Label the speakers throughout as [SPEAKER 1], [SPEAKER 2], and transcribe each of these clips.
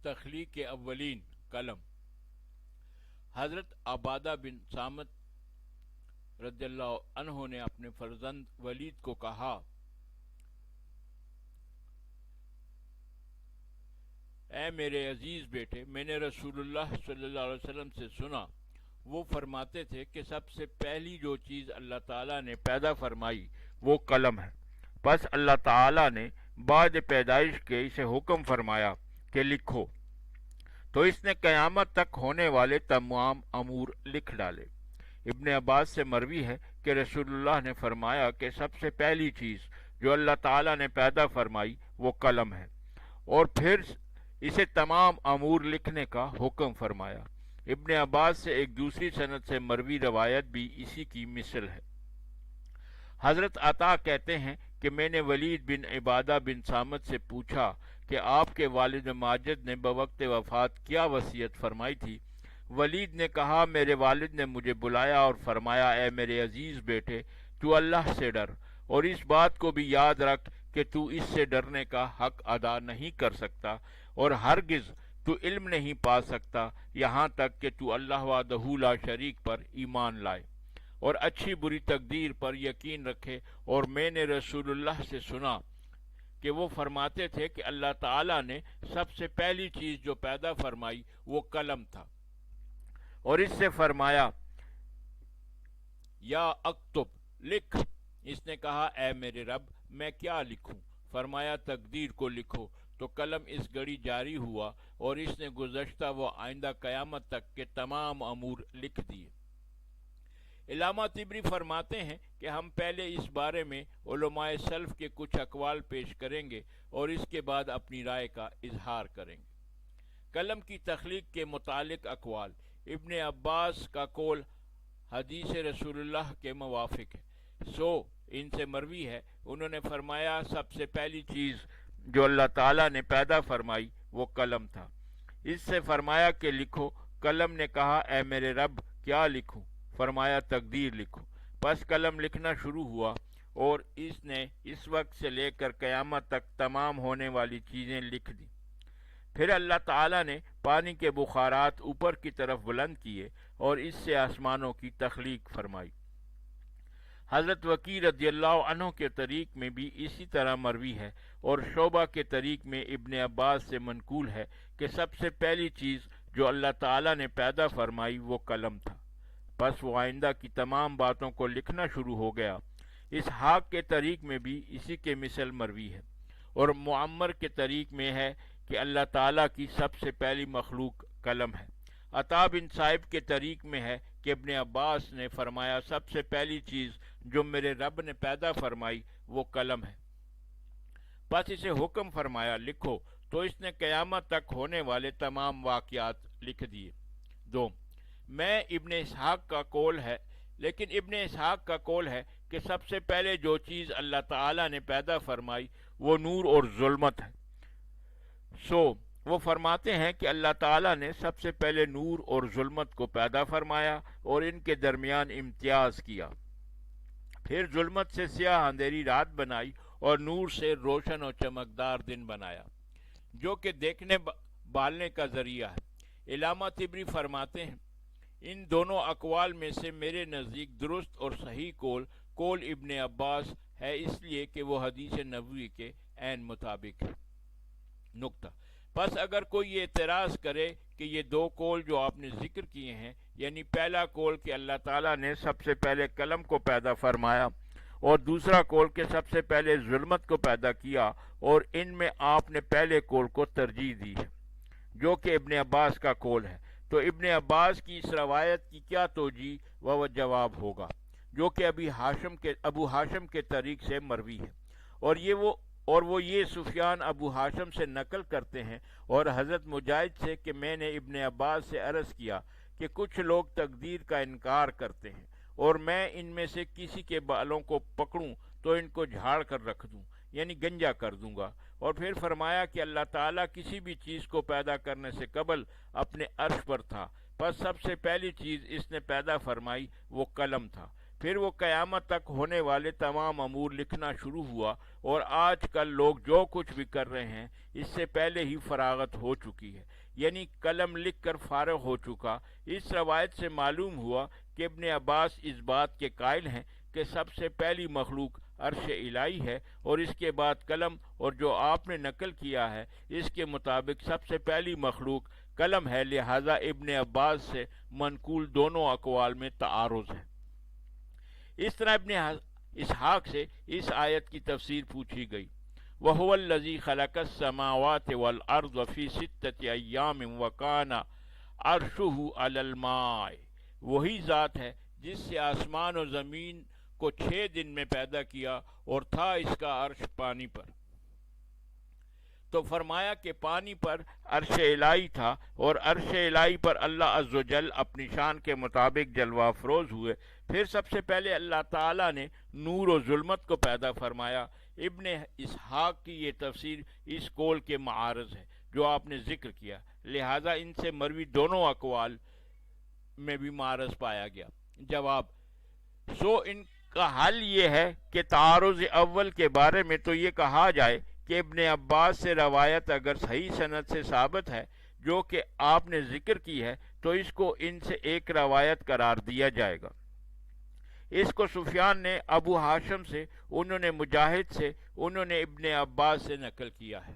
[SPEAKER 1] تخلیق کے اولین قلم۔ حضرت عبادہ بن صامت رضی اللہ عنہ نے اپنے فرزند ولید کو کہا، اے میرے عزیز بیٹے، میں نے رسول اللہ صلی اللہ علیہ وسلم سے سنا، وہ فرماتے تھے کہ سب سے پہلی جو چیز اللہ تعالیٰ نے پیدا فرمائی وہ قلم ہے۔ پس اللہ تعالیٰ نے بعد پیدائش کے اسے حکم فرمایا کہ لکھو، تو اس نے قیامت تک ہونے والے تمام امور لکھ ڈالے۔ ابن عباس سے مروی ہے کہ رسول اللہ نے فرمایا کہ سب سے پہلی چیز جو اللہ تعالیٰ نے پیدا فرمائی وہ قلم ہے، اور پھر اسے تمام امور لکھنے کا حکم فرمایا۔ ابن عباس سے ایک دوسری سند سے مروی روایت بھی اسی کی مثل ہے۔ حضرت عطا کہتے ہیں کہ میں نے ولید بن عبادہ بن صامت سے پوچھا کہ آپ کے والد ماجد نے بوقت وفات کیا وصیت فرمائی تھی؟ ولید نے کہا، میرے والد نے مجھے بلایا اور فرمایا، اے میرے عزیز بیٹے، تو اللہ سے ڈر، اور اس بات کو بھی یاد رکھ کہ تو اس سے ڈرنے کا حق ادا نہیں کر سکتا، اور ہرگز تو علم نہیں پا سکتا یہاں تک کہ تو اللہ وحدہ لا شریک پر ایمان لائے اور اچھی بری تقدیر پر یقین رکھے۔ اور میں نے رسول اللہ سے سنا کہ وہ فرماتے تھے کہ اللہ تعالیٰ نے سب سے پہلی چیز جو پیدا فرمائی وہ قلم تھا، اور اس سے فرمایا، یا اکتب، لکھ۔ اس نے کہا، اے میرے رب، میں کیا لکھوں؟ فرمایا، تقدیر کو لکھو۔ تو قلم اس گھڑی جاری ہوا، اور اس نے گزشتہ و آئندہ قیامت تک کے تمام امور لکھ دیے۔ علامہ طبری فرماتے ہیں کہ ہم پہلے اس بارے میں علماء سلف کے کچھ اقوال پیش کریں گے اور اس کے بعد اپنی رائے کا اظہار کریں گے۔ قلم کی تخلیق کے متعلق اقوال۔ ابن عباس کا قول حدیث رسول اللہ کے موافق ہے، ان سے مروی ہے، انہوں نے فرمایا سب سے پہلی چیز جو اللہ تعالیٰ نے پیدا فرمائی وہ قلم تھا۔ اس سے فرمایا کہ لکھو۔ قلم نے کہا، اے میرے رب، کیا لکھوں؟ فرمایا، تقدیر لکھو۔ پس قلم لکھنا شروع ہوا، اور اس نے اس وقت سے لے کر قیامت تک تمام ہونے والی چیزیں لکھ دیں۔ پھر اللہ تعالیٰ نے پانی کے بخارات اوپر کی طرف بلند کیے اور اس سے آسمانوں کی تخلیق فرمائی۔ حضرت وکیع رضی اللہ عنہ کے طریق میں بھی اسی طرح مروی ہے، اور شعبہ کے طریق میں ابن عباس سے منقول ہے کہ سب سے پہلی چیز جو اللہ تعالیٰ نے پیدا فرمائی وہ قلم تھا، پس وہ آئندہ کی تمام باتوں کو لکھنا شروع ہو گیا۔ اسحاق کے طریق میں بھی اسی کے مثل مروی ہے، اور معمر کے طریق میں ہے کہ اللہ تعالیٰ کی سب سے پہلی مخلوق قلم ہے۔ عطا بن صائب کے طریق میں ہے کہ ابن عباس نے فرمایا، سب سے پہلی چیز جو میرے رب نے پیدا فرمائی وہ قلم ہے، پس اسے حکم فرمایا، لکھو، تو اس نے قیامت تک ہونے والے تمام واقعات لکھ دیے۔ میں ابن اسحاق کا قول ہے، لیکن ابن اسحاق کا قول ہے کہ سب سے پہلے جو چیز اللہ تعالیٰ نے پیدا فرمائی وہ نور اور ظلمت ہے۔ وہ فرماتے ہیں کہ اللہ تعالیٰ نے سب سے پہلے نور اور ظلمت کو پیدا فرمایا اور ان کے درمیان امتیاز کیا، پھر ظلمت سے سیاہ اندھیری رات بنائی اور نور سے روشن اور چمکدار دن بنایا، جو کہ دیکھنے بھالنے کا ذریعہ ہے۔ علامہ طبری فرماتے ہیں، ان دونوں اقوال میں سے میرے نزدیک درست اور صحیح قول ابن عباس ہے، اس لیے کہ وہ حدیث نبوی کے عین مطابق ہے۔ نکتہ، پس اگر کوئی یہ اعتراض کرے کہ یہ دو قول جو آپ نے ذکر کیے ہیں، یعنی پہلا قول کہ اللہ تعالیٰ نے سب سے پہلے قلم کو پیدا فرمایا اور دوسرا قول کہ سب سے پہلے ظلمت کو پیدا کیا، اور ان میں آپ نے پہلے قول کو ترجیح دی ہے جو کہ ابن عباس کا قول ہے، تو ابن عباس کی اس روایت کی کیا توجیہ و جواب ہوگا جو کہ ابو ہاشم کے طریق سے مروی ہے، اور وہ یہ سفیان ابو ہاشم سے نقل کرتے ہیں اور حضرت مجاہد سے کہ میں نے ابن عباس سے عرض کیا کہ کچھ لوگ تقدیر کا انکار کرتے ہیں، اور میں ان میں سے کسی کے بالوں کو پکڑوں تو ان کو جھاڑ کر رکھ دوں، یعنی گنجا کر دوں گا۔ اور پھر فرمایا کہ اللہ تعالیٰ کسی بھی چیز کو پیدا کرنے سے قبل اپنے عرش پر تھا، پس سب سے پہلی چیز اس نے پیدا فرمائی وہ قلم تھا، پھر وہ قیامت تک ہونے والے تمام امور لکھنا شروع ہوا، اور آج کل لوگ جو کچھ بھی کر رہے ہیں اس سے پہلے ہی فراغت ہو چکی ہے۔ یعنی قلم لکھ کر فارغ ہو چکا۔ اس روایت سے معلوم ہوا کہ ابن عباس اس بات کے قائل ہیں کہ سب سے پہلی مخلوق عرش الہی ہے، اور اس کے بعد قلم، اور جو آپ نے نقل کیا ہے اس کے مطابق سب سے پہلی مخلوق قلم ہے، لہذا ابن عباس سے منقول دونوں اقوال میں تعارض ہے۔ اس طرح ابن اسحاق سے اس آیت کی تفسیر پوچھی گئی، وَهُوَ الَّذِي خَلَقَ السَّمَاوَاتِ وَالْأَرْضَ فِي سِتَّةِ أَيَّامٍ وَكَانَ عَرْشُهُ عَلَى الْمَاءِ، وہی ذات ہے جس سے آسمان و زمین کو 6 دن میں پیدا کیا اور تھا اس کا عرش پانی پر۔ تو فرمایا کہ پانی پر عرش الہی تھا، اور عرش الہی پر اللہ عز و جل اپنی شان کے مطابق جلوہ افروز ہوئے۔ پھر سب سے پہلے اللہ تعالیٰ نے نور و ظلمت کو پیدا فرمایا۔ ابن اسحاق کی یہ تفسیر اس قول کے معارض ہے جو آپ نے ذکر کیا، لہذا ان سے مروی دونوں اقوال میں بھی معارض پایا گیا۔ جواب: ان کا حل یہ ہے کہ تعارض اول کے بارے میں تو یہ کہا جائے کہ ابن عباس سے روایت اگر صحیح سند سے ثابت ہے جو کہ آپ نے ذکر کی ہے تو اس کو ان سے ایک روایت قرار دیا جائے گا۔ اس کو سفیان نے ابو ہاشم سے، انہوں نے مجاہد سے، انہوں نے ابن عباس سے نقل کیا ہے۔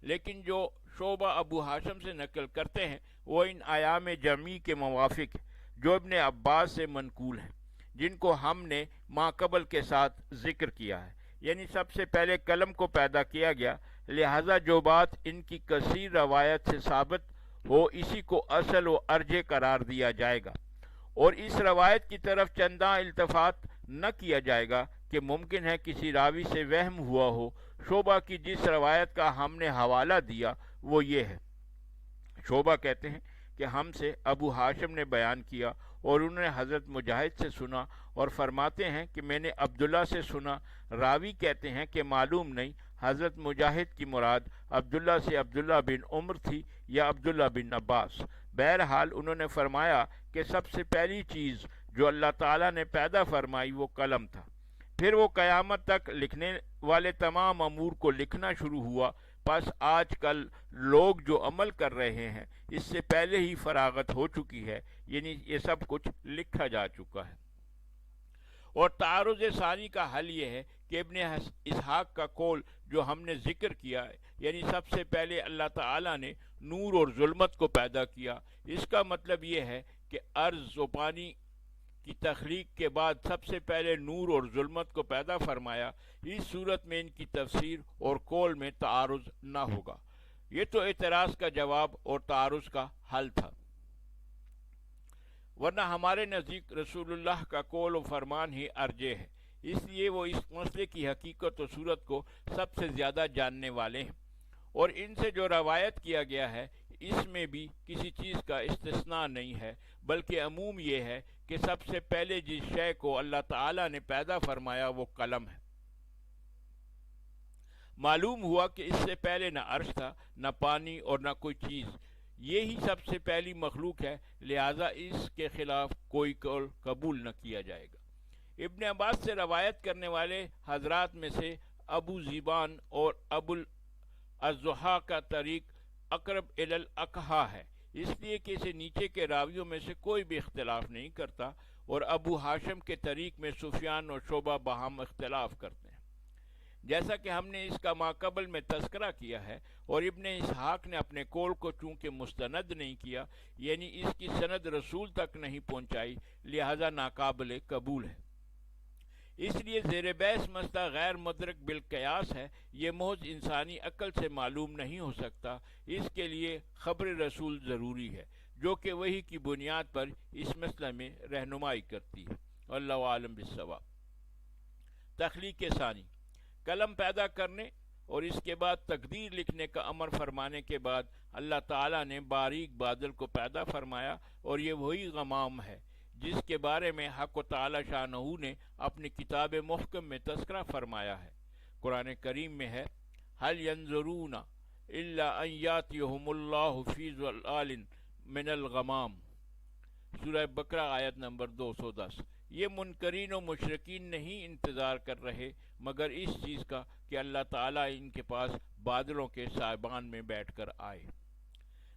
[SPEAKER 1] لیکن جو شعبہ ابو ہاشم سے نقل کرتے ہیں وہ ان ایام جمعی کے موافق جو ابن عباس سے منقول ہیں، جن کو ہم نے ماقبل کے ساتھ ذکر کیا ہے، یعنی سب سے پہلے قلم کو پیدا کیا گیا، لہذا جو بات ان کی کثیر روایت سے ثابت ہو اسی کو اصل و ارجح قرار دیا جائے گا، اور اس روایت کی طرف چنداں التفات نہ کیا جائے گا کہ ممکن ہے کسی راوی سے وہم ہوا ہو۔ شعبہ کی جس روایت کا ہم نے حوالہ دیا وہ یہ ہے۔ شعبہ کہتے ہیں کہ ہم سے ابو ہاشم نے بیان کیا اور انہوں نے حضرت مجاہد سے سنا، اور فرماتے ہیں کہ میں نے عبداللہ سے سنا۔ راوی کہتے ہیں کہ معلوم نہیں حضرت مجاہد کی مراد عبداللہ سے عبداللہ بن عمر تھی یا عبداللہ بن عباس۔ بہرحال انہوں نے فرمایا کہ سب سے پہلی چیز جو اللہ تعالیٰ نے پیدا فرمائی وہ قلم تھا، پھر وہ قیامت تک لکھنے والے تمام امور کو لکھنا شروع ہوا۔ پس آج کل لوگ جو عمل کر رہے ہیں اس سے پہلے ہی فراغت ہو چکی ہے، یعنی یہ سب کچھ لکھا جا چکا ہے۔ اور تعارض ثانی کا حل یہ ہے کہ ابن اسحاق کا قول جو ہم نے ذکر کیا ہے، یعنی سب سے پہلے اللہ تعالیٰ نے نور اور ظلمت کو پیدا کیا، اس کا مطلب یہ ہے کہ ارض و پانی کی تخلیق کے بعد سب سے پہلے نور اور ظلمت کو پیدا فرمایا۔ اس صورت میں ان کی تفسیر اور قول میں تعارض نہ ہوگا۔ یہ تو اعتراض کا جواب اور تعارض کا حل تھا، ورنہ ہمارے نزدیک رسول اللہ کا قول و فرمان ہی ارجح ہے، اس لیے وہ اس مسئلے کی حقیقت و صورت کو سب سے زیادہ جاننے والے ہیں، اور ان سے جو روایت کیا گیا ہے اس میں بھی کسی چیز کا استثناء نہیں ہے، بلکہ عموم یہ ہے کہ سب سے پہلے جس شے کو اللہ تعالیٰ نے پیدا فرمایا وہ قلم ہے۔ معلوم ہوا کہ اس سے پہلے نہ عرش تھا، نہ پانی اور نہ کوئی چیز، یہی سب سے پہلی مخلوق ہے، لہذا اس کے خلاف کوئی قول قبول نہ کیا جائے گا۔ ابن عباس سے روایت کرنے والے حضرات میں سے ابو زیبان اور ابو الضحیٰ کا طریق اقرب الی الاقحیٰ ہے، اس لیے کہ اسے نیچے کے راویوں میں سے کوئی بھی اختلاف نہیں کرتا، اور ابو ہاشم کے طریق میں سفیان اور شعبہ باہم اختلاف کرتے ہیں، جیسا کہ ہم نے اس کا ماقبل میں تذکرہ کیا ہے۔ اور ابن اسحاق نے اپنے قول کو چونکہ مستند نہیں کیا، یعنی اس کی سند رسول تک نہیں پہنچائی، لہذا ناقابل قبول ہے۔ اس لیے زیر بحث مسئلہ غیر مدرک بالقیاس ہے، یہ محض انسانی عقل سے معلوم نہیں ہو سکتا، اس کے لیے خبر رسول ضروری ہے جو کہ وحی کی بنیاد پر اس مسئلہ میں رہنمائی کرتی ہے۔ اللہ عالم بالصواب۔ تخلیق ثانی، قلم پیدا کرنے اور اس کے بعد تقدیر لکھنے کا امر فرمانے کے بعد اللہ تعالیٰ نے باریک بادل کو پیدا فرمایا، اور یہ وہی غمام ہے جس کے بارے میں حق و تعالی شانہ نے اپنی کتاب محکم میں تذکرہ فرمایا ہے۔ قرآن کریم میں ہے، هل ينظرون الا ان یاتیہم اللہ فی ظلال من الغمام، سورہ بقرہ آیت نمبر 210۔ یہ منکرین و مشرکین نہیں انتظار کر رہے مگر اس چیز کا کہ اللہ تعالیٰ ان کے پاس بادلوں کے سائبان میں بیٹھ کر آئے۔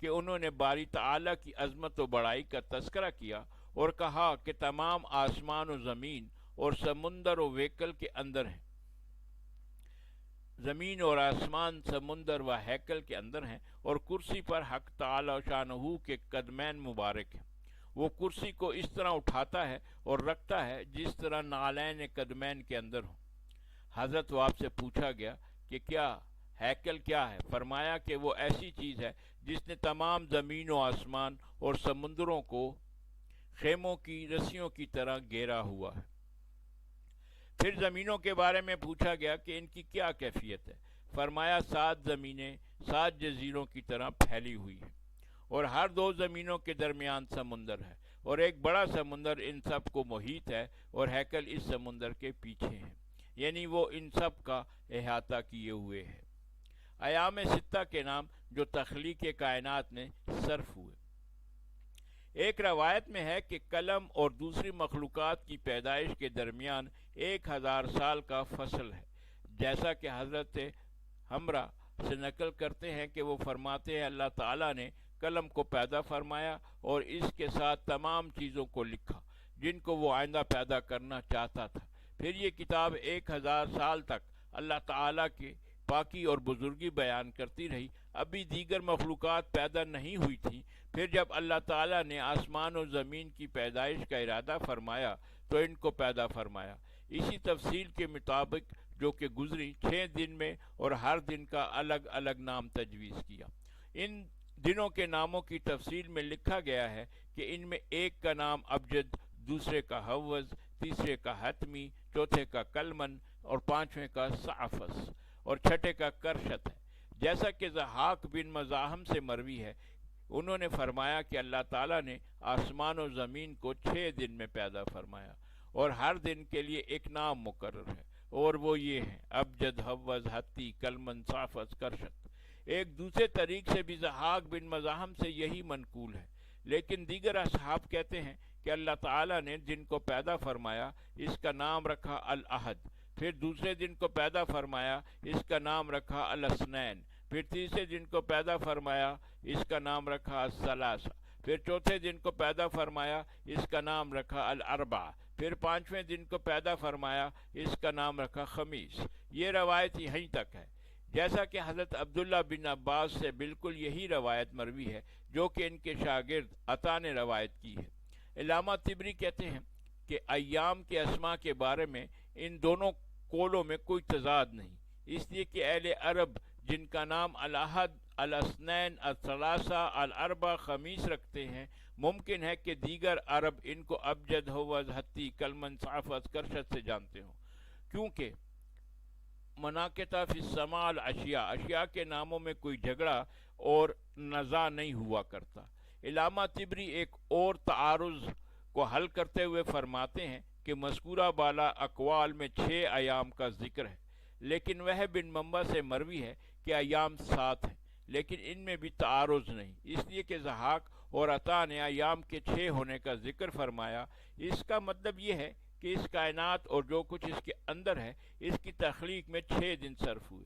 [SPEAKER 1] کہ انہوں نے باری تعالیٰ کی عظمت و بڑائی کا تذکرہ کیا اور کہا کہ تمام آسمان و زمین اور سمندر و ویکل کے اندر ہیں، زمین اور آسمان سمندر و ہیکل کے اندر ہیں، اور کرسی پر حق تعالی شانہ کے قدمین مبارک ہیں۔ وہ کرسی کو اس طرح اٹھاتا ہے اور رکھتا ہے جس طرح نالین قدمین کے اندر ہوں۔ حضرت واب سے پوچھا گیا کہ کیا ہیکل کیا ہے؟ فرمایا کہ وہ ایسی چیز ہے جس نے تمام زمین و آسمان اور سمندروں کو خیموں کی رسیوں کی طرح گھیرا ہوا ہے۔ پھر زمینوں کے بارے میں پوچھا گیا کہ ان کی کیا کیفیت ہے؟ فرمایا 7 زمینیں 7 جزیروں کی طرح پھیلی ہوئی ہیں، اور ہر 2 زمینوں کے درمیان سمندر ہے، اور ایک بڑا سمندر ان سب کو محیط ہے، اور ہیکل اس سمندر کے پیچھے ہیں، یعنی وہ ان سب کا احاطہ کیے ہوئے ہے۔ ایام 6 کے نام جو تخلیق کائنات میں صرف ہوئے۔ ایک روایت میں ہے کہ قلم اور دوسری مخلوقات کی پیدائش کے درمیان 1000 سال کا فصل ہے، جیسا کہ حضرت ہمرا سے نقل کرتے ہیں کہ وہ فرماتے ہیں اللہ تعالیٰ نے قلم کو پیدا فرمایا اور اس کے ساتھ تمام چیزوں کو لکھا جن کو وہ آئندہ پیدا کرنا چاہتا تھا۔ پھر یہ کتاب 1000 سال تک اللہ تعالیٰ کی پاکی اور بزرگی بیان کرتی رہی۔ ابھی دیگر مخلوقات پیدا نہیں ہوئی تھیں۔ پھر جب اللہ تعالیٰ نے آسمان و زمین کی پیدائش کا ارادہ فرمایا تو ان کو پیدا فرمایا، اسی تفصیل کے مطابق جو کہ گزری 6 دن میں، اور ہر دن کا الگ الگ نام تجویز کیا۔ ان دنوں کے ناموں کی تفصیل میں لکھا گیا ہے کہ ان میں ایک کا نام ابجد، دوسرے کا حوض، تیسرے کا حتمی، چوتھے کا کلمن، اور 5ویں کا صعفس، اور 6ٹھے کا کرشت ہے۔ جیسا کہ ضحاک بن مزاحم سے مروی ہے، انہوں نے فرمایا کہ اللہ تعالیٰ نے آسمان و زمین کو 6 دن میں پیدا فرمایا، اور ہر دن کے لیے ایک نام مقرر ہے، اور وہ یہ ہیں ابجد، حوض، حتی، کلمن، صعفس، کرشت۔ ایک دوسرے طریق سے بھی ضحاک بن مزاحم سے یہی منقول ہے، لیکن دیگر اصحاب کہتے ہیں کہ اللہ تعالیٰ نے جن کو پیدا فرمایا اس کا نام رکھا الاحد، پھر دوسرے دن کو پیدا فرمایا اس کا نام رکھا الاثنین، پھر تیسرے دن کو پیدا فرمایا اس کا نام رکھا الثلاثہ، پھر چوتھے دن کو پیدا فرمایا اس کا نام رکھا الاربعہ، پھر 5ویں دن کو پیدا فرمایا اس کا نام رکھا خمیس۔ یہ روایت یہیں تک ہے، جیسا کہ حضرت عبداللہ بن عباس سے بالکل یہی روایت مروی ہے جو کہ ان کے شاگرد عطا نے روایت کی ہے۔ علامہ طبری کہتے ہیں کہ ایام کے اسماء کے بارے میں ان دونوں قولوں میں کوئی تضاد نہیں، اس لیے کہ اہل عرب جن کا نام الاحد، الاثنین، الثلاثہ، الاربع، خمیس رکھتے ہیں، ممکن ہے کہ دیگر عرب ان کو ابجد، حوض، حتی، کلمن، صعفس، کرشت سے جانتے ہوں، کیونکہ مناقطہ فی السماء الاشیاء، اشیاء کے ناموں میں کوئی جھگڑا اور نزاع نہیں ہوا کرتا۔ علامہ طبری ایک اور تعارض کو حل کرتے ہوئے فرماتے ہیں کہ مذکورہ بالا اقوال میں 6 ایام کا ذکر ہے، لیکن وہ بن منبع سے مروی ہے کہ ایام 7 ہیں، لیکن ان میں بھی تعارض نہیں، اس لیے کہ ضحاک اور عطا نے ایام کے 6 ہونے کا ذکر فرمایا۔ اس کا مطلب یہ ہے کہ اس کائنات اور جو کچھ اس کے اندر ہے اس کی تخلیق میں 6 دن صرف ہوئے،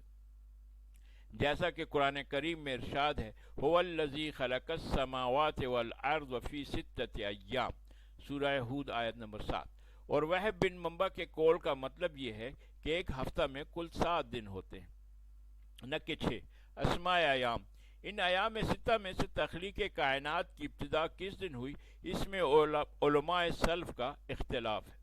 [SPEAKER 1] جیسا کہ قرآن کریم میں ارشاد ہے هو الذی خلق السماوات والارض فی 6 ایام، سورہ ہود آیت نمبر 7۔ اور وہ بن منبع کے قول کا مطلب یہ ہے کہ ایک ہفتہ میں کل 7 دن ہوتے ہیں، نہ کہ 6۔ اسماء ایام، ان ایام 6 میں سے تخلیق کائنات کی ابتدا کس دن ہوئی، اس میں علماء سلف کا اختلاف ہے۔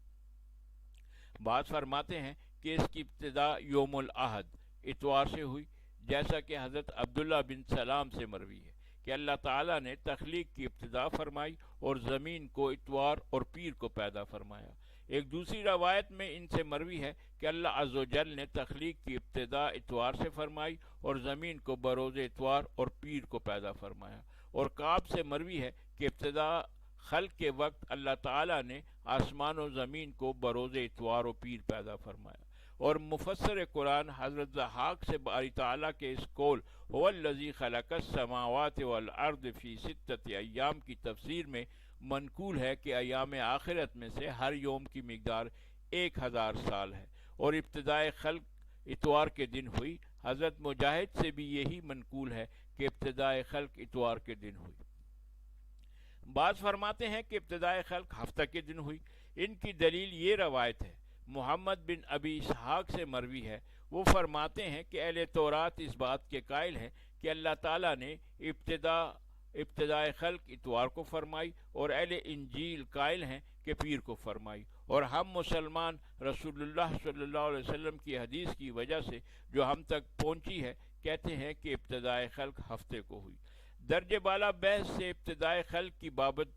[SPEAKER 1] بعض فرماتے ہیں کہ اس کی ابتدا یوم الاحد، اتوار سے ہوئی، جیسا کہ حضرت عبداللہ بن سلام سے مروی ہے کہ اللہ تعالیٰ نے تخلیق کی ابتدا فرمائی اور زمین کو اتوار اور پیر کو پیدا فرمایا۔ ایک دوسری روایت میں ان سے مروی ہے کہ اللہ عز و جل نے تخلیق کی ابتدا اتوار سے فرمائی اور زمین کو بروز اتوار اور پیر کو پیدا فرمایا۔ اور کعب سے مروی ہے کہ ابتدا خلق کے وقت اللہ تعالیٰ نے آسمان و زمین کو بروز اتوار و پیر پیدا فرمایا۔ اور مفسر قرآن حضرت ضحاک سے باری تعالیٰ کے اس قول هو الذی خلق السماوات والارض فی 6 ایام کی تفسیر میں منقول ہے کہ ایام آخرت میں سے ہر یوم کی مقدار 1000 سال ہے، اور ابتدائے خلق اتوار کے دن ہوئی۔ حضرت مجاہد سے بھی یہی منقول ہے کہ ابتدائے خلق اتوار کے دن ہوئی۔ بعض فرماتے ہیں کہ ابتدائے خلق ہفتہ کے دن ہوئی۔ ان کی دلیل یہ روایت ہے، محمد بن ابی اسحاق سے مروی ہے، وہ فرماتے ہیں کہ اہل تورات اس بات کے قائل ہیں کہ اللہ تعالیٰ نے ابتدائے خلق اتوار کو فرمائی، اور اہل انجیل قائل ہیں کہ پیر کو فرمائی، اور ہم مسلمان رسول اللہ صلی اللہ علیہ وسلم کی حدیث کی وجہ سے جو ہم تک پہنچی ہے کہتے ہیں کہ ابتدائے خلق ہفتے کو ہوئی۔ درجہ بالا بحث سے ابتدائے خلق کی بابت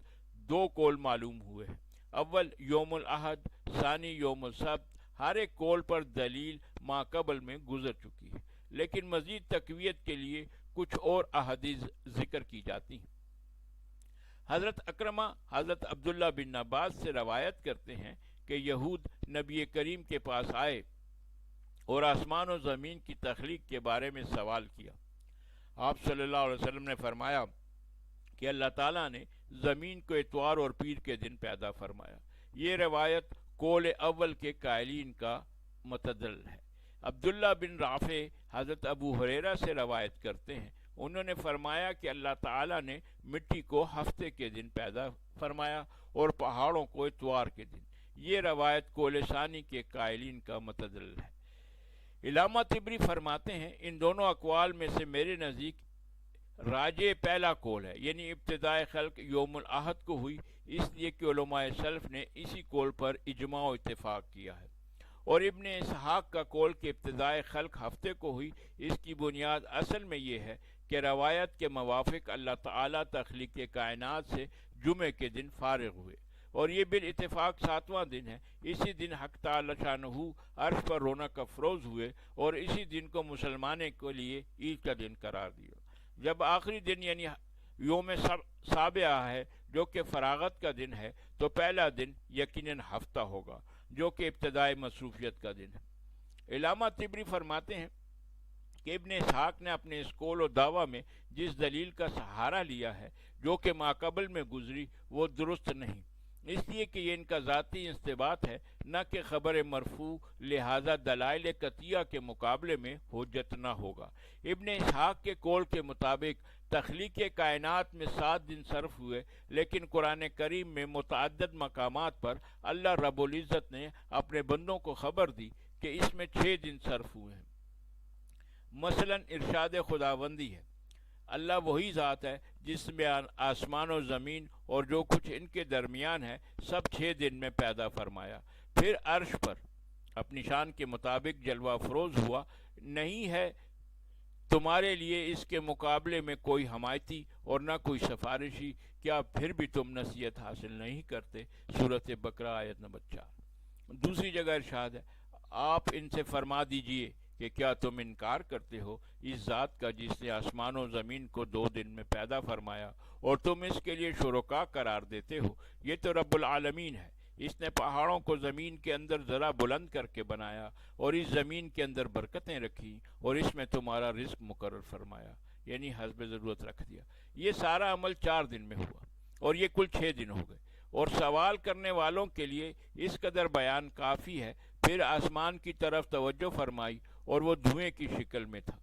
[SPEAKER 1] دو قول معلوم ہوئے ہیں، اول یوم الاحد، ثانی یوم السبت۔ ہر ایک قول پر دلیل ما قبل میں گزر چکی ہے، لیکن مزید تقویت کے لیے کچھ اور احادیث ذکر کی جاتی ہیں۔ حضرت اکرمہ حضرت عبداللہ بن عباس سے روایت کرتے ہیں کہ یہود نبی کریم کے پاس آئے اور آسمان و زمین کی تخلیق کے بارے میں سوال کیا۔ آپ صلی اللہ علیہ وسلم نے فرمایا کہ اللہ تعالیٰ نے زمین کو اتوار اور پیر کے دن پیدا فرمایا۔ یہ روایت قول اول کے قائلین کا متدل ہے۔ عبداللہ بن رافع حضرت ابو ہریرہ سے روایت کرتے ہیں، انہوں نے فرمایا کہ اللہ تعالیٰ نے مٹی کو ہفتے کے دن پیدا فرمایا اور پہاڑوں کو اتوار کے دن۔ یہ روایت قول ثانی کے قائلین کا متدل ہے۔ علامہ طبری فرماتے ہیں، ان دونوں اقوال میں سے میرے نزدیک راجع پہلا قول ہے، یعنی ابتدائے خلق یوم الاحد کو ہوئی، اس لیے کہ علماء سلف نے اسی قول پر اجماع و اتفاق کیا ہے۔ اور ابن اسحاق کا قول کہ ابتدائے خلق ہفتے کو ہوئی، اس کی بنیاد اصل میں یہ ہے کہ روایت کے موافق اللہ تعالیٰ تخلیق کائنات سے جمعے کے دن فارغ ہوئے، اور یہ بالاتفاق 7واں دن ہے۔ اسی دن حق تعالی شانہ عرش پر رونق افروز ہوئے اور اسی دن کو مسلمانوں کے لیے عید کا دن قرار دیا۔ جب آخری دن یعنی یوم سابعہ ہے جو کہ فراغت کا دن ہے، تو پہلا دن یقیناً ہفتہ ہوگا جو کہ ابتدائی مصروفیت کا دن ہے۔ علامہ طبری فرماتے ہیں کہ ابن اسحاق نے اپنے اس قول و دعویٰ میں جس دلیل کا سہارا لیا ہے جو کہ ماقبل میں گزری، وہ درست نہیں، اس لیے کہ یہ ان کا ذاتی استنباط ہے، نہ کہ خبر مرفوع، لہذا دلائل قطعیہ کے مقابلے میں حجت نہ ہوگا۔ ابن اسحاق کے قول کے مطابق تخلیق کائنات میں 7 دن صرف ہوئے، لیکن قرآن کریم میں متعدد مقامات پر اللہ رب العزت نے اپنے بندوں کو خبر دی کہ اس میں 6 دن صرف ہوئے ہیں۔ مثلا ارشاد خداوندی ہے، اللہ وہی ذات ہے جس میں آسمان و زمین اور جو کچھ ان کے درمیان ہے سب 6 دن میں پیدا فرمایا، پھر عرش پر اپنی شان کے مطابق جلوہ افروز ہوا، نہیں ہے تمہارے لیے اس کے مقابلے میں کوئی حمایتی اور نہ کوئی سفارشی، کیا پھر بھی تم نصیحت حاصل نہیں کرتے؟ سورۃ بقرہ آیت نمبر 4۔ دوسری جگہ ارشاد ہے، آپ ان سے فرما دیجئے کہ کیا تم انکار کرتے ہو اس ذات کا جس نے آسمان و زمین کو 2 دن میں پیدا فرمایا اور تم اس کے لیے شرکا قرار دیتے ہو؟ یہ تو رب العالمین ہے، اس نے پہاڑوں کو زمین کے اندر ذرا بلند کر کے بنایا اور اس زمین کے اندر برکتیں رکھی اور اس میں تمہارا رزق مقرر فرمایا، یعنی حسب ضرورت رکھ دیا۔ یہ سارا عمل 4 دن میں ہوا اور یہ کل 6 دن ہو گئے، اور سوال کرنے والوں کے لیے اس قدر بیان کافی ہے۔ پھر آسمان کی طرف توجہ فرمائی اور وہ دھوئیں کی شکل میں تھا،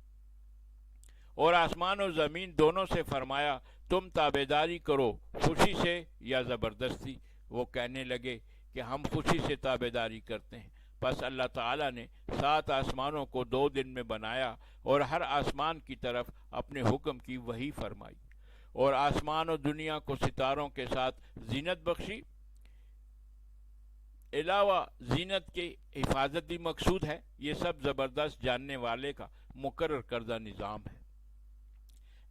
[SPEAKER 1] اور آسمان و زمین دونوں سے فرمایا تم تابعداری کرو خوشی سے یا زبردستی۔ وہ کہنے لگے کہ ہم خوشی سے تابعداری کرتے ہیں۔ پس اللہ تعالیٰ نے 7 آسمانوں کو 2 دن میں بنایا اور ہر آسمان کی طرف اپنے حکم کی وحی فرمائی، اور آسمان و دنیا کو ستاروں کے ساتھ زینت بخشی۔ علاوہ زینت کی حفاظت بھی مقصود ہے۔ یہ سب زبردست جاننے والے کا مقرر کردہ نظام ہے۔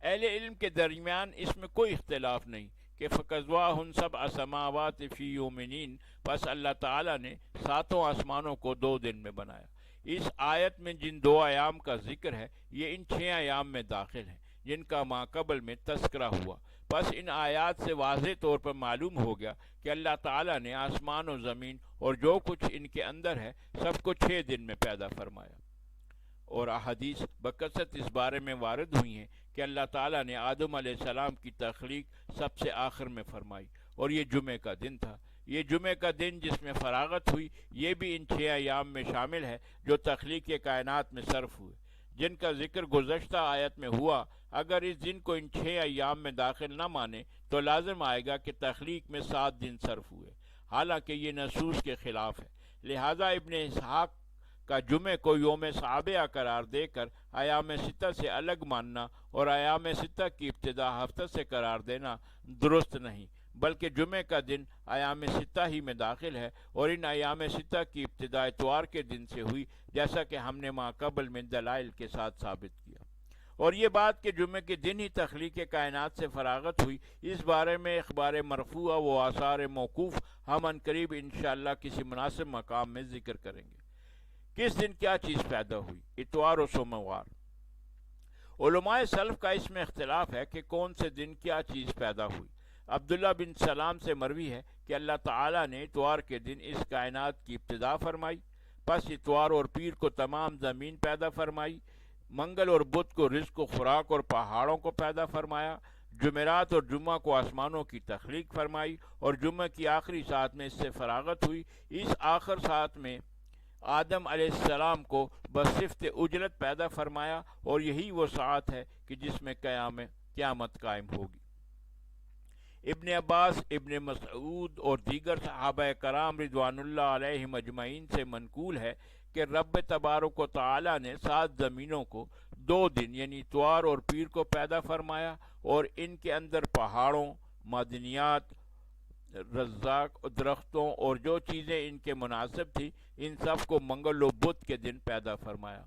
[SPEAKER 1] اہل علم کے درمیان اس میں کوئی اختلاف نہیں کہ فَقَضْوَاهُنْ سَبْعَ سَمَاوَاتٍ فِي يَوْمَيْنِ، پس اللہ تعالیٰ نے 7 آسمانوں کو 2 دن میں بنایا۔ اس آیت میں جن 2 ایام کا ذکر ہے یہ ان 6 ایام میں داخل ہیں جن کا ماقبل میں تذکرہ ہوا۔ پس ان آیات سے واضح طور پر معلوم ہو گیا کہ اللہ تعالیٰ نے آسمان و زمین اور جو کچھ ان کے اندر ہے سب کو 6 دن میں پیدا فرمایا۔ اور احادیث بکثرت اس بارے میں وارد ہوئی ہیں کہ اللہ تعالیٰ نے آدم علیہ السلام کی تخلیق سب سے آخر میں فرمائی، اور یہ جمعے کا دن تھا۔ یہ جمعے کا دن جس میں فراغت ہوئی یہ بھی ان 6 ایام میں شامل ہے جو تخلیق کائنات میں صرف ہوئے۔ جن کا ذکر گزشتہ آیت میں ہوا، اگر اس دن کو ان 6 ایام میں داخل نہ مانے تو لازم آئے گا کہ تخلیق میں 7 دن صرف ہوئے، حالانکہ یہ نصوص کے خلاف ہے۔ لہذا ابن اسحاق کا جمعے کو یوم سابعہ قرار دے کر ایام ستہ سے الگ ماننا اور ایام ستہ کی ابتدا ہفتہ سے قرار دینا درست نہیں، بلکہ جمعے کا دن ایام ستہ ہی میں داخل ہے اور ان ایام ستہ کی ابتدا اتوار کے دن سے ہوئی، جیسا کہ ہم نے ماقبل میں دلائل کے ساتھ ثابت کیا۔ اور یہ بات کہ جمعے کے دن ہی تخلیق کائنات سے فراغت ہوئی، اس بارے میں اخبار مرفوعہ و آثار موقوف ہم عنقریب انشاءاللہ کسی مناسب مقام میں ذکر کریں گے۔ کس دن کیا چیز پیدا ہوئی؟ اتوار و سوموار۔ علماء سلف کا اس میں اختلاف ہے کہ کون سے دن کیا چیز پیدا ہوئی۔ عبداللہ بن سلام سے مروی ہے کہ اللہ تعالیٰ نے اتوار کے دن اس کائنات کی ابتدا فرمائی، پس اتوار اور پیر کو تمام زمین پیدا فرمائی، منگل اور بدھ کو رزق و خوراک اور پہاڑوں کو پیدا فرمایا، جمعرات اور جمعہ کو آسمانوں کی تخلیق فرمائی، اور جمعہ کی آخری ساعت میں اس سے فراغت ہوئی۔ اس آخر ساعت میں آدم علیہ السلام کو بصفت اجرت پیدا فرمایا، اور یہی وہ ساعت ہے کہ جس میں قیامت قائم ہوگی۔ ابن عباس، ابن مسعود اور دیگر صحابہ کرام رضوان اللہ علیہم اجمعین سے منقول ہے کہ رب تبارک و تعالی نے 7 زمینوں کو 2 دن یعنی اتوار اور پیر کو پیدا فرمایا، اور ان کے اندر پہاڑوں، معدنیات، رزاق، درختوں اور جو چیزیں ان کے مناسب تھی، ان سب کو منگل و بدھ کے دن پیدا فرمایا۔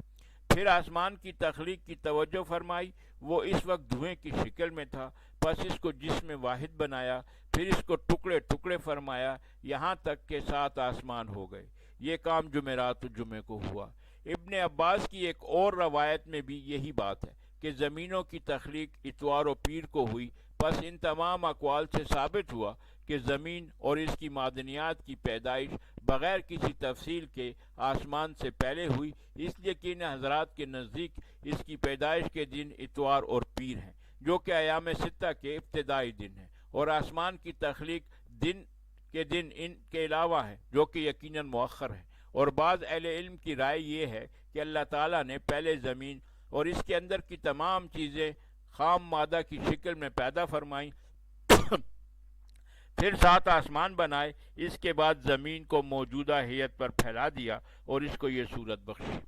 [SPEAKER 1] پھر آسمان کی تخلیق کی توجہ فرمائی، وہ اس وقت دھوئیں کی شکل میں تھا، پس اس کو جسم واحد بنایا، پھر اس کو ٹکڑے ٹکڑے فرمایا، یہاں تک کہ 7 آسمان ہو گئے۔ یہ کام جمعرات و جمعے کو ہوا۔ ابن عباس کی ایک اور روایت میں بھی یہی بات ہے کہ زمینوں کی تخلیق اتوار و پیر کو ہوئی، پس ان تمام اقوال سے ثابت ہوا کہ زمین اور اس کی معدنیات کی پیدائش بغیر کسی تفصیل کے آسمان سے پہلے ہوئی، اس لیے کہ ان حضرات کے نزدیک اس کی پیدائش کے دن اتوار اور پیر ہیں، جو کہ ایام ستہ کے ابتدائی دن ہیں، اور آسمان کی تخلیق دن ان کے علاوہ ہیں، جو کہ یقیناً مؤخر ہیں۔ اور بعض اہل علم کی رائے یہ ہے کہ اللہ تعالیٰ نے پہلے زمین اور اس کے اندر کی تمام چیزیں خام مادہ کی شکل میں پیدا فرمائیں، پھر 7 آسمان بنائے، اس کے بعد زمین کو موجودہ ہیئت پر پھیلا دیا اور اس کو یہ صورت بخشی۔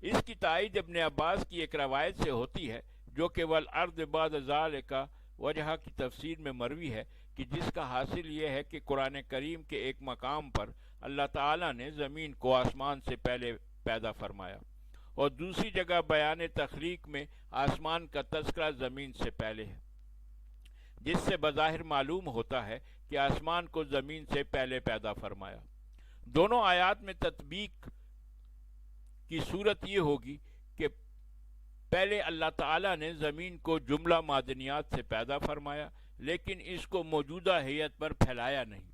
[SPEAKER 1] اس کی تائید ابن عباس کی ایک روایت سے ہوتی ہے، جو کہ والارض بعد ذالک وجہ کی تفسیر میں مروی ہے، کہ جس کا حاصل یہ ہے کہ قرآن کریم کے ایک مقام پر اللہ تعالیٰ نے زمین کو آسمان سے پہلے پیدا فرمایا، اور دوسری جگہ بیان تخلیق میں آسمان کا تذکرہ زمین سے پہلے ہے، جس سے بظاہر معلوم ہوتا ہے کہ آسمان کو زمین سے پہلے پیدا فرمایا۔ دونوں آیات میں تطبیق کی صورت یہ ہوگی کہ پہلے اللہ تعالیٰ نے زمین کو جملہ معدنیات سے پیدا فرمایا، لیکن اس کو موجودہ ہیئت پر پھیلایا نہیں۔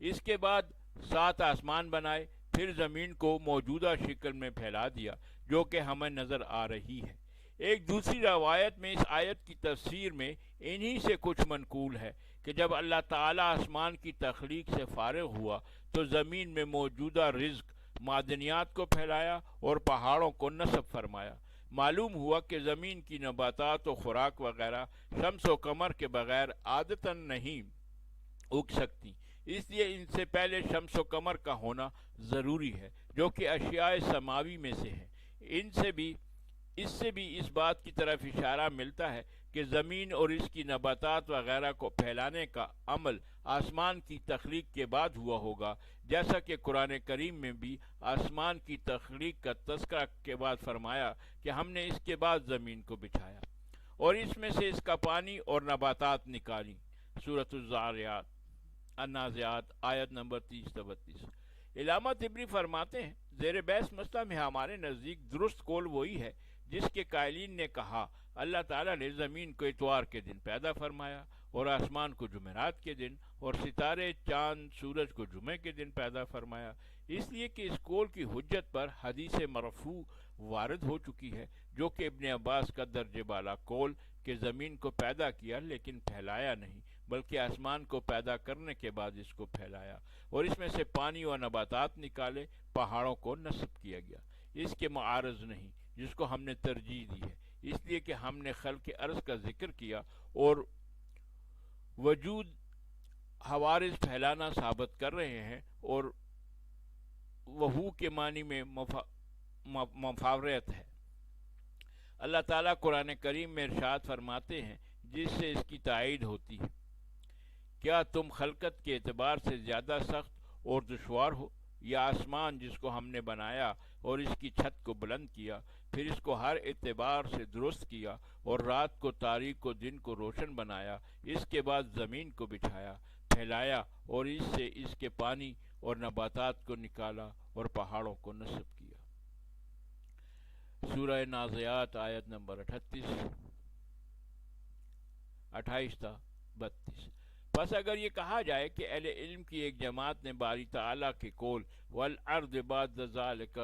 [SPEAKER 1] اس کے بعد 7 آسمان بنائے، پھر زمین کو موجودہ شکل میں پھیلا دیا، جو کہ ہمیں نظر آ رہی ہے۔ ایک دوسری روایت میں اس آیت کی تفسیر میں انہی سے کچھ منقول ہے کہ جب اللہ تعالیٰ آسمان کی تخلیق سے فارغ ہوا تو زمین میں موجودہ رزق معدنیات کو پھیلایا اور پہاڑوں کو نصب فرمایا۔ معلوم ہوا کہ زمین کی نباتات و خوراک وغیرہ شمس و قمر کے بغیر عادتاً نہیں اگ سکتی، اس لیے ان سے پہلے شمس و قمر کا ہونا ضروری ہے، جو کہ اشیاء سماوی میں سے ہے۔ اس سے بھی اس بات کی طرف اشارہ ملتا ہے کہ زمین اور اس کی نباتات وغیرہ کو پھیلانے کا عمل آسمان کی تخلیق کے بعد ہوا ہوگا، جیسا کہ قرآن کریم میں بھی آسمان کی تخلیق کا تذکرہ کے بعد فرمایا کہ ہم نے اس کے بعد زمین کو بچھایا اور اس میں سے اس کا پانی اور نباتات نکالی۔ سورۃ النازعات آیت نمبر 30-32۔ علامہ طبری فرماتے ہیں، زیر بحث مسئلہ میں ہمارے نزدیک درست قول وہی ہے جس کے قائلین نے کہا اللہ تعالیٰ نے زمین کو اتوار کے دن پیدا فرمایا اور آسمان کو جمعرات کے دن اور ستارے، چاند، سورج کو جمعے کے دن پیدا فرمایا، اس لیے کہ اس قول کی حجت پر حدیث مرفوع وارد ہو چکی ہے، جو کہ ابن عباس کا درجہ بالا قول کہ زمین کو پیدا کیا لیکن پھیلایا نہیں، بلکہ آسمان کو پیدا کرنے کے بعد اس کو پھیلایا اور اس میں سے پانی و نباتات نکالے، پہاڑوں کو نصب کیا گیا۔ اس کے معارض نہیں جس کو ہم نے ترجیح دی ہے، اس لیے کہ ہم نے خلق ارض کا ذکر کیا اور وجود حوارث پھیلانا ثابت کر رہے ہیں، اور وہو کے معنی میں مفاورت ہے۔ اللہ تعالیٰ قرآن کریم میں ارشاد فرماتے ہیں جس سے اس کی تائید ہوتی ہے، کیا تم خلقت کے اعتبار سے زیادہ سخت اور دشوار ہو، یا آسمان جس کو ہم نے بنایا اور اس کی چھت کو بلند کیا، پھر اس کو ہر اعتبار سے درست کیا، اور رات کو تاریک کو دن کو روشن بنایا، اس کے بعد زمین کو بچھایا پھیلایا اور اس سے اس کے پانی اور نباتات کو نکالا اور پہاڑوں کو نصب کیا۔ سورہ نازعات آیت نمبر 28 تا 32۔ پس اگر یہ کہا جائے کہ اہل علم کی ایک جماعت نے باری تعالیٰ کے قول والارض بعد ذالک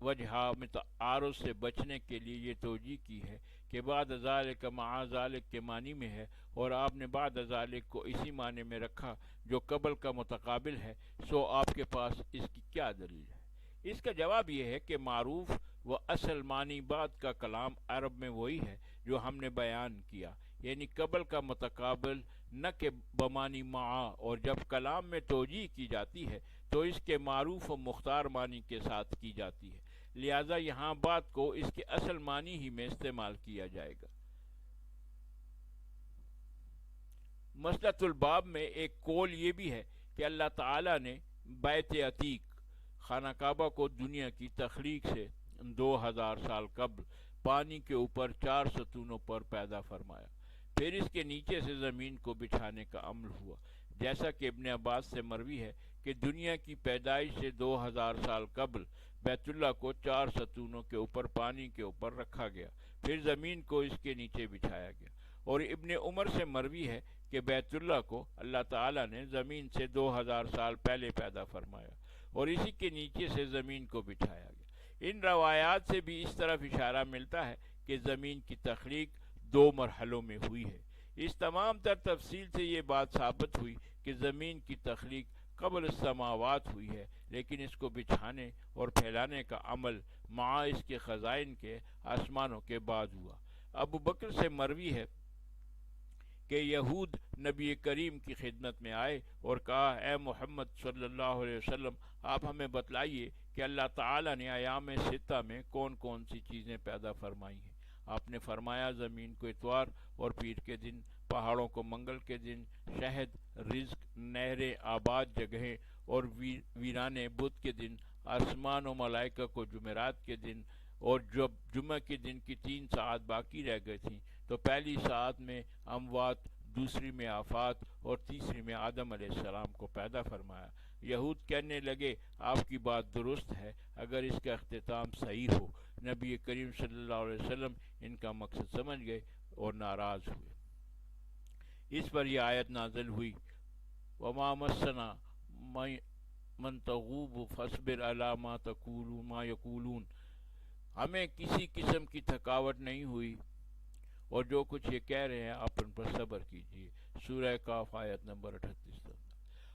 [SPEAKER 1] وجہا میں تعارض سے بچنے کے لیے یہ توجیہ کی ہے کہ بعد ذالک مع ذالک کے معنی میں ہے، اور آپ نے بعد ذالک کو اسی معنی میں رکھا جو قبل کا متقابل ہے، سو آپ کے پاس اس کی کیا دلیل ہے؟ اس کا جواب یہ ہے کہ معروف و اصل معنی بعد کا کلام عرب میں وہی ہے جو ہم نے بیان کیا، یعنی قبل کا متقابل، نہ کہ بمانی معا، اور جب کلام میں توجیہ کی جاتی ہے تو اس کے معروف و مختار معنی کے ساتھ کی جاتی ہے، لہذا یہاں بات کو اس کے اصل معنی ہی میں استعمال کیا جائے گا۔ مسلط الباب میں ایک قول یہ بھی ہے کہ اللہ تعالیٰ نے بیت عتیق خانہ کعبہ کو دنیا کی تخلیق سے 2000 سال قبل پانی کے اوپر 4 ستونوں پر پیدا فرمایا، پھر اس کے نیچے سے زمین کو بچھانے کا عمل ہوا، جیسا کہ ابن عباس سے مروی ہے کہ دنیا کی پیدائش سے 2000 سال قبل بیت اللہ کو 4 ستونوں کے اوپر پانی کے اوپر رکھا گیا، پھر زمین کو اس کے نیچے بچھایا گیا، اور ابن عمر سے مروی ہے کہ بیت اللہ کو اللہ تعالیٰ نے زمین سے 2000 سال پہلے پیدا فرمایا اور اسی کے نیچے سے زمین کو بچھایا گیا۔ ان روایات سے بھی اس طرف اشارہ ملتا ہے کہ زمین کی تخلیق 2 مرحلوں میں ہوئی ہے۔ اس تمام تر تفصیل سے یہ بات ثابت ہوئی کہ زمین کی تخلیق قبل السماوات ہوئی ہے، لیکن اس کو بچھانے اور پھیلانے کا عمل مع اس کے خزائن کے آسمانوں کے بعد ہوا۔ ابو بکر سے مروی ہے کہ یہود نبی کریم کی خدمت میں آئے اور کہا، اے محمد صلی اللہ علیہ وسلم، آپ ہمیں بتلائیے کہ اللہ تعالیٰ نے ایام 6 میں کون کون سی چیزیں پیدا فرمائی ہیں۔ آپ نے فرمایا، زمین کو اتوار اور پیر کے دن، پہاڑوں کو منگل کے دن، شہد، رزق، نہریں، آباد جگہیں اور ویرانے بدھ کے دن، آسمان و ملائکہ کو جمعرات کے دن، اور جب جمعہ کے دن کی 3 ساعت باقی رہ گئی تھیں تو پہلی ساعت میں اموات، دوسری میں آفات اور تیسری میں آدم علیہ السلام کو پیدا فرمایا۔ یہود کہنے لگے، آپ کی بات درست ہے اگر اس کا اختتام صحیح ہو۔ نبی کریم صلی اللہ علیہ وسلم ان کا مقصد سمجھ گئے اور ناراض ہوئے۔ اس پر یہ آیت نازل ہوئی، وما مسنا من تغوب فاصبر علی ما یقولون، ہمیں کسی قسم کی تھکاوٹ نہیں ہوئی اور جو کچھ یہ کہہ رہے ہیں آپ ان پر صبر کیجیے۔ سورہ کاف آیت نمبر 38۔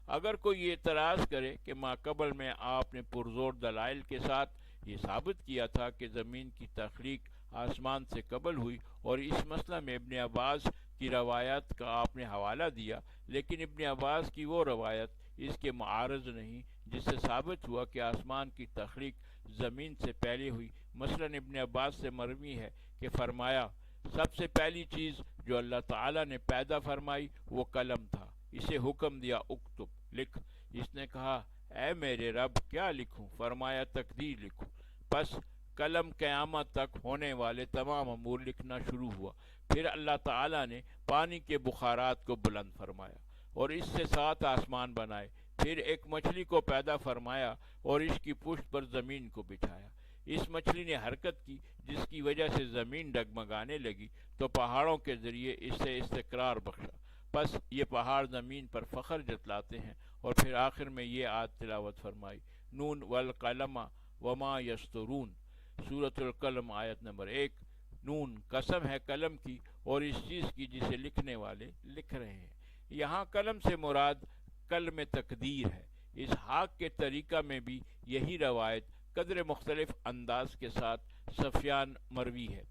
[SPEAKER 1] اگر کوئی یہ اعتراض کرے کہ ماقبل میں آپ نے پرزور دلائل کے ساتھ یہ ثابت کیا تھا کہ زمین کی تخلیق آسمان سے قبل ہوئی، اور اس مسئلہ میں ابن عباس کی روایت کا آپ نے حوالہ دیا، لیکن ابن عباس کی وہ روایت اس کے معارض نہیں جس سے ثابت ہوا کہ آسمان کی تخلیق زمین سے پہلے ہوئی۔ مثلا ابن عباس سے مروی ہے کہ فرمایا، سب سے پہلی چیز جو اللہ تعالیٰ نے پیدا فرمائی وہ قلم تھا، اسے حکم دیا اکتب، لکھ۔ اس نے کہا، اے میرے رب کیا لکھوں؟ فرمایا، تقدیر لکھو۔ پس قلم قیامت تک ہونے والے تمام امور لکھنا شروع ہوا۔ پھر اللہ تعالیٰ نے پانی کے بخارات کو بلند فرمایا اور اس سے 7 آسمان بنائے، پھر ایک مچھلی کو پیدا فرمایا اور اس کی پشت پر زمین کو بچھایا۔ اس مچھلی نے حرکت کی جس کی وجہ سے زمین ڈگمگانے لگی تو پہاڑوں کے ذریعے اس سے استقرار بخشا، پس یہ پہاڑ زمین پر فخر جتلاتے ہیں۔ اور پھر آخر میں یہ آیت تلاوت فرمائی، نون والقلم وما یسطرون، سورۃ القلم آیت نمبر 1۔ نون قسم ہے قلم کی اور اس چیز کی جسے لکھنے والے لکھ رہے ہیں۔ یہاں قلم سے مراد قلم تقدیر ہے۔ اسحاق کے طریقہ میں بھی یہی روایت قدر مختلف انداز کے ساتھ سفیان مروی ہے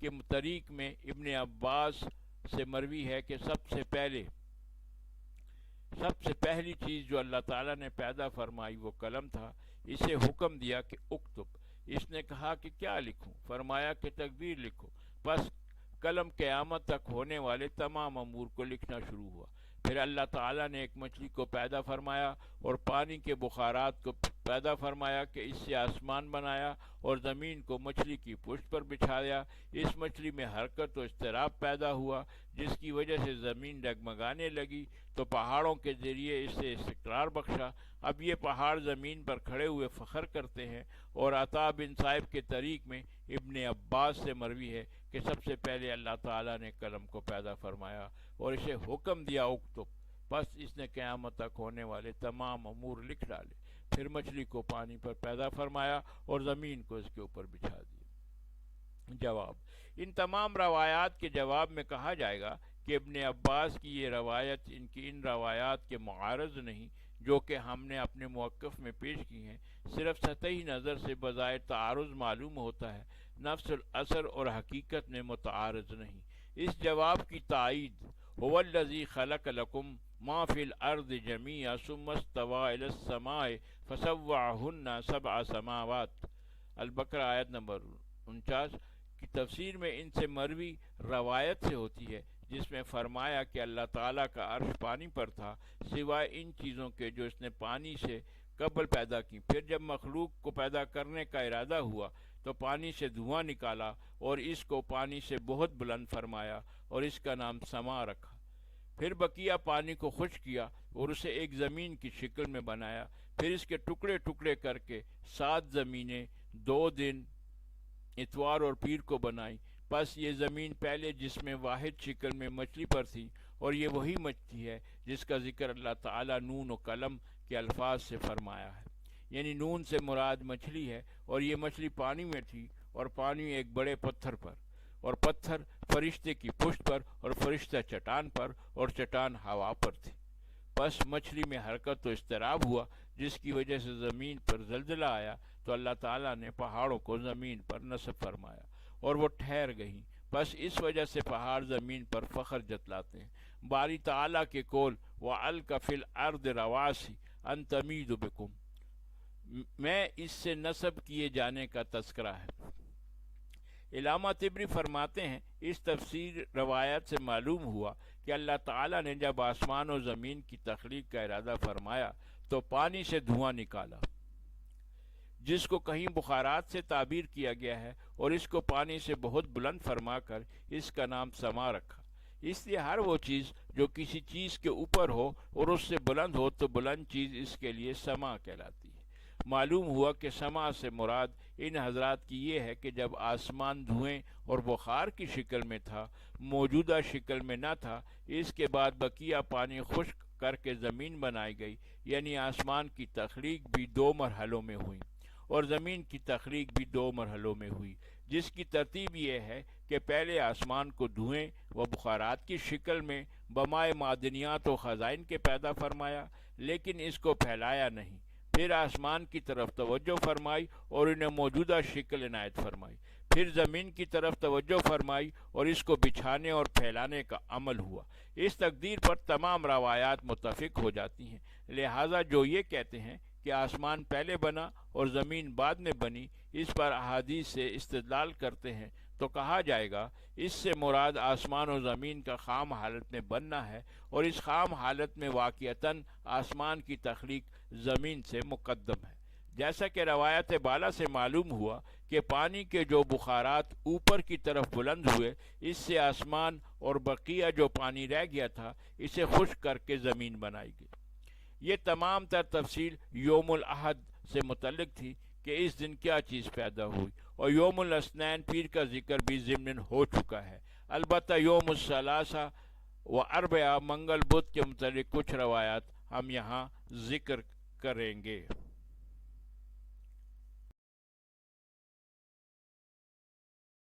[SPEAKER 1] کہ طریق میں ابن عباس سے مروی ہے کہ سب سے پہلی چیز جو اللہ تعالیٰ نے پیدا فرمائی وہ قلم تھا۔ اسے حکم دیا کہ اکتب۔ اس نے کہا کہ کیا لکھوں؟ فرمایا کہ تقدیر لکھو۔ پس قلم قیامت تک ہونے والے تمام امور کو لکھنا شروع ہوا۔ پھر اللہ تعالیٰ نے ایک مچھلی کو پیدا فرمایا اور پانی کے بخارات کو پیدا فرمایا کہ اس سے آسمان بنایا اور زمین کو مچھلی کی پشت پر بچھایا۔ اس مچھلی میں حرکت و اضطراب پیدا ہوا جس کی وجہ سے زمین ڈگمگانے لگی، تو پہاڑوں کے ذریعے اس سے استقرار بخشا۔ اب یہ پہاڑ زمین پر کھڑے ہوئے فخر کرتے ہیں۔ اور عطا بن صائب کے طریق میں ابن عباس سے مروی ہے کہ سب سے پہلے اللہ تعالیٰ نے قلم کو پیدا فرمایا اور اسے حکم دیا اکتب، پس اس نے قیامت تک ہونے والے تمام امور لکھ ڈالے۔ پھر مچھلی کو پانی پر پیدا فرمایا اور زمین کو اس کے اوپر بچھا دیا۔ جواب: ان تمام روایات کے جواب میں کہا جائے گا کہ ابن عباس کی یہ روایت ان روایات کے معارض نہیں جو کہ ہم نے اپنے موقف میں پیش کی ہیں، صرف سطحی نظر سے بظاہر تعارض معلوم ہوتا ہے، نفس الاثر اور حقیقت میں متعارض نہیں۔ اس جواب کی تائید هو الذی خلق لکم ما فی الارض جمیعا ثم استوی الی السماء فسواہن سبع سماوات، البقرہ آیت نمبر 49 کی تفسیر میں ان سے مروی روایت سے ہوتی ہے جس میں فرمایا کہ اللہ تعالیٰ کا عرش پانی پر تھا سوائے ان چیزوں کے جو اس نے پانی سے قبل پیدا کی۔ پھر جب مخلوق کو پیدا کرنے کا ارادہ ہوا تو پانی سے دھواں نکالا اور اس کو پانی سے بہت بلند فرمایا اور اس کا نام سما رکھا۔ پھر بقیہ پانی کو خشک کیا اور اسے ایک زمین کی شکل میں بنایا۔ پھر اس کے ٹکڑے ٹکڑے کر کے 7 زمینیں 2 دن اتوار اور پیر کو بنائی۔ پس یہ زمین پہلے جس میں واحد شکل میں مچھلی پر تھی، اور یہ وہی مچھلی ہے جس کا ذکر اللہ تعالیٰ نون و قلم کے الفاظ سے فرمایا ہے، یعنی نون سے مراد مچھلی ہے، اور یہ مچھلی پانی میں تھی اور پانی ایک بڑے پتھر پر، اور پتھر فرشتے کی پشت پر، اور فرشتہ چٹان پر، اور چٹان ہوا پر تھی۔ پس مچھلی میں حرکت و اضطراب ہوا جس کی وجہ سے زمین پر زلزلہ آیا، تو اللہ تعالیٰ نے پہاڑوں کو زمین پر نصب فرمایا اور وہ ٹھہر گئیں۔ پس اس وجہ سے پہاڑ زمین پر فخر جتلاتے ہیں۔ باری تعالیٰ کے قول وَأَلْقَ فِي الْأَرْضِ رَوَاسِيَ أَن تَمِيدَ بِكُمْ میں اس سے نصب کیے جانے کا تذکرہ ہے۔ علامہ طبری فرماتے ہیں اس تفسیر روایت سے معلوم ہوا کہ اللہ تعالیٰ نے جب آسمان و زمین کی تخلیق کا ارادہ فرمایا تو پانی سے دھواں نکالا، جس کو کہیں بخارات سے تعبیر کیا گیا ہے، اور اس کو پانی سے بہت بلند فرما کر اس کا نام سما رکھا۔ اس لیے ہر وہ چیز جو کسی چیز کے اوپر ہو اور اس سے بلند ہو تو بلند چیز اس کے لیے سما کہلاتی ہے۔ معلوم ہوا کہ سما سے مراد ان حضرات کی یہ ہے کہ جب آسمان دھوئیں اور بخار کی شکل میں تھا، موجودہ شکل میں نہ تھا، اس کے بعد بقیہ پانی خشک کر کے زمین بنائی گئی، یعنی آسمان کی تخلیق بھی 2 مرحلوں میں ہوئی اور زمین کی تخلیق بھی 2 مرحلوں میں ہوئی، جس کی ترتیب یہ ہے کہ پہلے آسمان کو دھوئیں و بخارات کی شکل میں بمائے معدنیات و خزائن کے پیدا فرمایا، لیکن اس کو پھیلایا نہیں۔ پھر آسمان کی طرف توجہ فرمائی اور انہیں موجودہ شکل عنایت فرمائی۔ پھر زمین کی طرف توجہ فرمائی اور اس کو بچھانے اور پھیلانے کا عمل ہوا۔ اس تقدیر پر تمام روایات متفق ہو جاتی ہیں، لہٰذا جو یہ کہتے ہیں کہ آسمان پہلے بنا اور زمین بعد میں بنی، اس پر احادیث سے استدلال کرتے ہیں تو کہا جائے گا اس سے مراد آسمان و زمین کا خام حالت میں بننا ہے، اور اس خام حالت میں واقعتاً آسمان کی تخلیق زمین سے مقدم ہے۔ جیسا کہ روایت بالا سے معلوم ہوا کہ پانی کے جو بخارات اوپر کی طرف بلند ہوئے، اس سے آسمان اور بقیہ جو پانی رہ گیا تھا اسے خشک کر کے زمین بنائی گئی۔ یہ تمام تر تفصیل یوم الاحد سے متعلق تھی کہ اس دن کیا چیز پیدا ہوئی، اور یوم الاثنین پیر کا ذکر بھی ضمناً ہو چکا ہے۔ البتہ یوم الثلاثہ و اربعاء منگل بدھ کے متعلق کچھ روایات ہم یہاں ذکر کریں گے۔